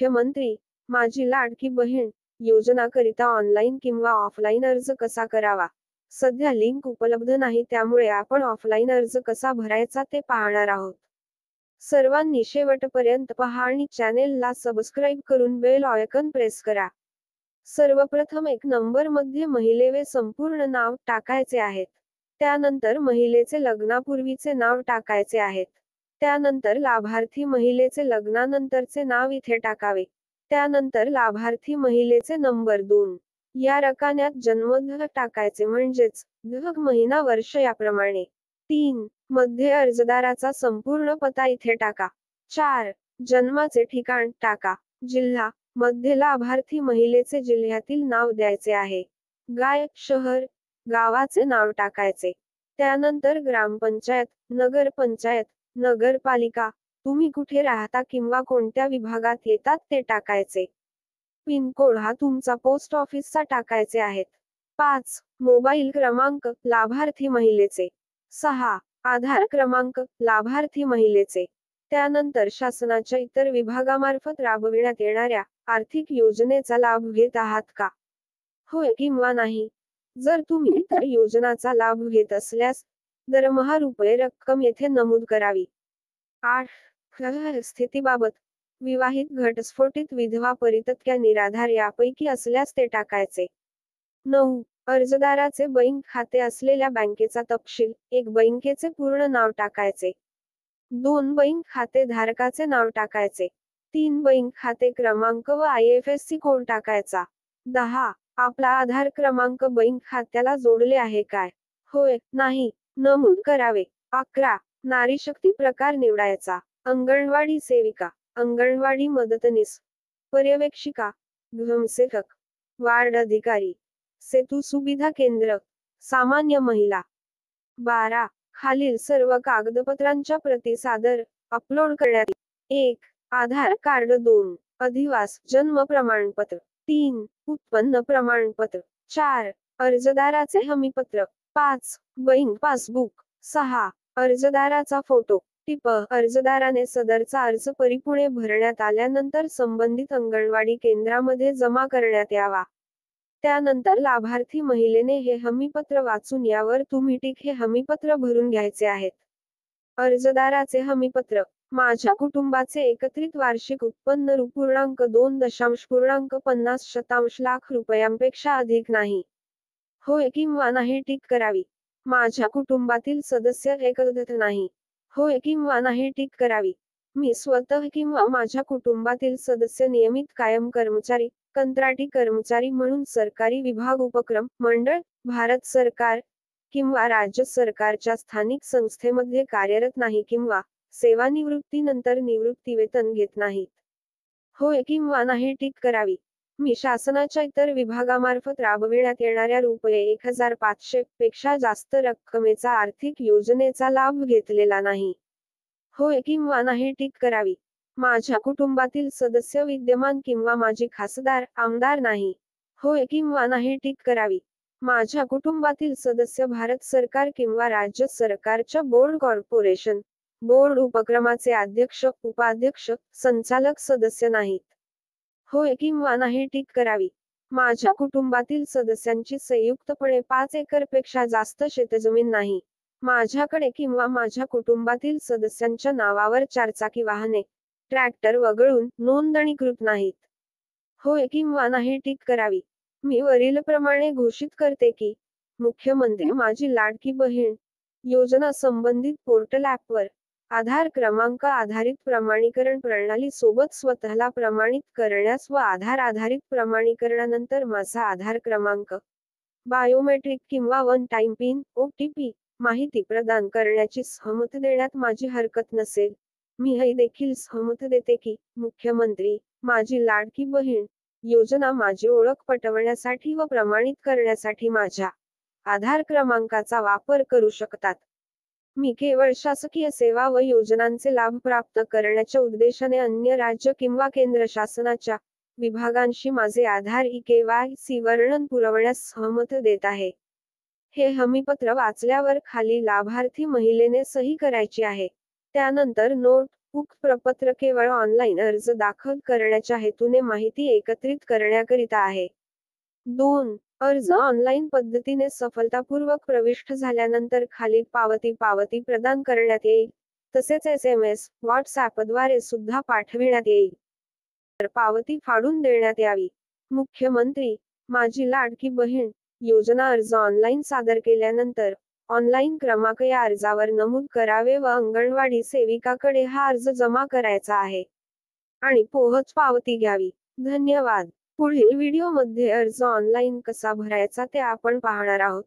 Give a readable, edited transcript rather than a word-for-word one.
मुख्यमंत्री माझी लाडकी बहीण योजनाकरिता ऑनलाईन किंवा ऑफलाईन अर्ज कसा करावा? सध्या लिंक उपलब्ध नाही, त्यामुळे आपण ऑफलाईन अर्ज कसा भरायचा ते पाहणार आहोत. सर्वांनी शेवटपर्यंत पहा आणि चॅनेलला सबस्क्राईब करून बेल आयकॉन प्रेस करा. सर्वप्रथम 1 नंबरमध्ये महिलेचे संपूर्ण नाव टाकायचे आहेत. त्यानंतर महिलेचे लग्नापूर्वीचे नाव टाकायचे आहेत. त्यानंतर लाभार्थी महिलेचे लग्नानंतरचे नाव इथे टाकावे. त्यानंतर लाभार्थी महिलेचे नंबर 2 या रकान्यात जन्मदिन टाकायचे, म्हणजेच दिनांक, महिना, वर्ष याप्रमाणे. 3 मध्ये अर्जदाराचा संपूर्ण पत्ता इथे टाका. 4 जन्माचे ठिकाण टाका. जिल्हा मध्ये लाभार्थी महिलेचे जिल्ह्यातील नाव द्यायचे आहे. गाव, शहर, गावाचे नाव टाकायचे. त्यानंतर ग्रामपंचायत, नगरपंचायत, नगरपालिका, तुम्ही कुठे राहता किंवा कोणत्या विभागात येतात ते टाकायचे. पिनकोड हा तुमचा पोस्ट ऑफिसचा टाकायचे आहेत. 5 मोबाईल क्रमांक लाभार्थी महिलेचे. 6 आधार क्रमांक लाभार्थी महिलेचे. त्यानंतर शासनाच्या इतर विभागामार्फत राबविण्यात येणाऱ्या आर्थिक योजनेचा लाभ घेत आहात का? होय किंवा नाही. जर तुम्ही इतर योजनाचा लाभ घेत असल्यास दरमहा रुपये रक्कम येथे नमूद करावी. 8 स्थितीबाबत विवाहित, घटस्फोटित, विधवा, परित्यक्ता, निराधार यापैकी असल्यास ते टाकायचे. 9 अर्जदाराचे बँक खाते असलेल्या बँकेचा तपशील. 1 बँकेचे पूर्ण नाव टाकायचे. 2 बँक खाते धारकाचे नाव टाकायचे. 3 बँक खाते क्रमांक व IFSC कोड टाकायचा. 10 आपला आधार क्रमांक बँक खात्याला जोडले आहे काय? होय, नाही नमूद करावे. 11 नारीशक्ती प्रकार निवडायचा. अंगणवाडी सेविका, अंगणवाडी मदतनीस, पर्यवेक्षिका, ग्रामसेवक, वार्ड अधिकारी, सेतू सुविधा केंद्र, सामान्य महिला. 12 खालील सर्व कागदपत्रांच्या प्रती सादर अपलोड करण्यात. 1 आधार कार्ड. 2 अधिवास जन्म प्रमाणपत्र. 3 उत्पन्न प्रमाणपत्र. 4 अर्जदाराचे हमीपत्र. 5 बँक पासबुक. 6 अर्जदाराचा फोटो. टिप अर्जदाराने सदरचा अर्ज परिपूर्ण भरण्यात आल्यानंतर संबंधित अंगणवाडी केंद्रामध्ये जमा करण्यात यावा. त्यानंतर लाभार्थी महिलेने हे हमीपत्र वाचून यावर तुम्ही टिक हे हमीपत्र भरून घ्यायचे आहेत. अर्जदाराचे हमीपत्र. माझ्या कुटुंबाचे एकत्रित वार्षिक उत्पन्न रु.2.50 लाख रुपयांपेक्षा अधिक नाही. होय किंवा नाही टिक करावी. माझ्या कुटुंबातील सदस्य एकत्रित नाही. होय किंवा नाही टिक करावी. मी स्वतः किंवा माझ्या कुटुंबातील सदस्य नियमित कायम कर्मचारी, कंत्राटी कर्मचारी म्हणून सरकारी विभाग, उपक्रम, मंडळ, भारत सरकार किंवा राज्य सरकारच्या स्थानिक संस्थेमध्ये कार्यरत नाही किंवा सेवानिवृत्तीनंतर निवृत्तीवेतन घेत नाहीत. होय किंवा नाही टिक करावी. मी शासनाच्या इतर विभागामार्फत राबविण्यात येणाऱ्या रुपये 1,500 पेक्षा जास्त रकमेचा आर्थिक योजनेचा लाभ घेतलेला नाही. होय किंवा नाही टिक करावी. माझ्या कुटुंबातील सदस्य विद्यमान किंवा माजी खासदार, आमदार नाही. होय किंवा नाही टिक करावी. माझ्या कुटुंबातील सदस्य भारत सरकार किंवा राज्य सरकारच्या बोर्ड, कॉर्पोरेशन, बोर्ड, उपक्रमाचे अध्यक्ष, उपाध्यक्ष, संचालक सदस्य नाहीत. होय किंवा नाही टिक करावी. माझ्या कुटुंबातील सदस्यांची संयुक्तपणे 5 एकरपेक्षा जास्त शेतजमीन नाही. माझ्याकडे किंवा माझ्या कुटुंबातील सदस्यांच्या नावावर 4 चाकी वाहने, ट्रॅक्टर वगळून नोंदणीकृत नाहीत. होय किंवा नाही टिक करावी. मी वरीलप्रमाणे घोषित करते की मुख्यमंत्री माझी लाडकी बहीण योजना संबंधित पोर्टल ॲपवर आधार क्रमांक आधारित प्रमाणीकरण प्रणाली सोबत स्वतःला प्रमाणित करण्यास व आधार आधारित प्रमाणीकरणानंतर माझा आधार क्रमांक, बायोमेट्रिक किंवा वन टाइम पिन OTP माहिती प्रदान करण्याची सहमती देण्यात माझी हरकत नसेल. मी हे देखील सहमती देते की मुख्यमंत्री माझी लाडकी बहीण योजना माझी ओळख पटवण्यासाठी व प्रमाणित करण्यासाठी माझ्या आधार क्रमांकाचा वापर करू शकतात. मी केवळ शासकीय सेवा व योजनांचे लाभ प्राप्त करण्याच्या उद्देशाने अन्य राज्य किंवा केंद्र शासनाच्या विभागांशी माझे आधार KYC वर्णन पुरवण्यास सहमती देत आहे. हे हमीपत्र वाचल्यावर खाली लाभार्थी महिलेने सही करायची आहे. त्यानंतर नोट उक्त प्रपत्र केवळ ऑनलाईन अर्ज दाखल करण्याच्या हेतूने माहिती एकत्रित करण्याकरिता आहे. 2. अर्ज ऑनलाईन पद्धतीने सफलतापूर्वक प्रविष्ट झाल्यानंतर खालील पावती प्रदान करण्यात येईल. तसेच SMS, WhatsAppद्वारे सुद्धा पाठविण्यात येईल. तर पावती फाडून देण्यात यावी. मुख्यमंत्री माझी लाडकी बहीण योजना अर्ज ऑनलाईन सादर केल्यानंतर ऑनलाईन क्रमांक या अर्जावर नमूद करावे व अंगणवाडी सेविकाकडे हा अर्ज जमा करायचा आहे आणि पोहोच पावती घ्यावी. धन्यवाद. पुढील व्हिडिओमध्ये अर्ज ऑनलाईन कसा भरायचा ते आपण पाहणार आहोत.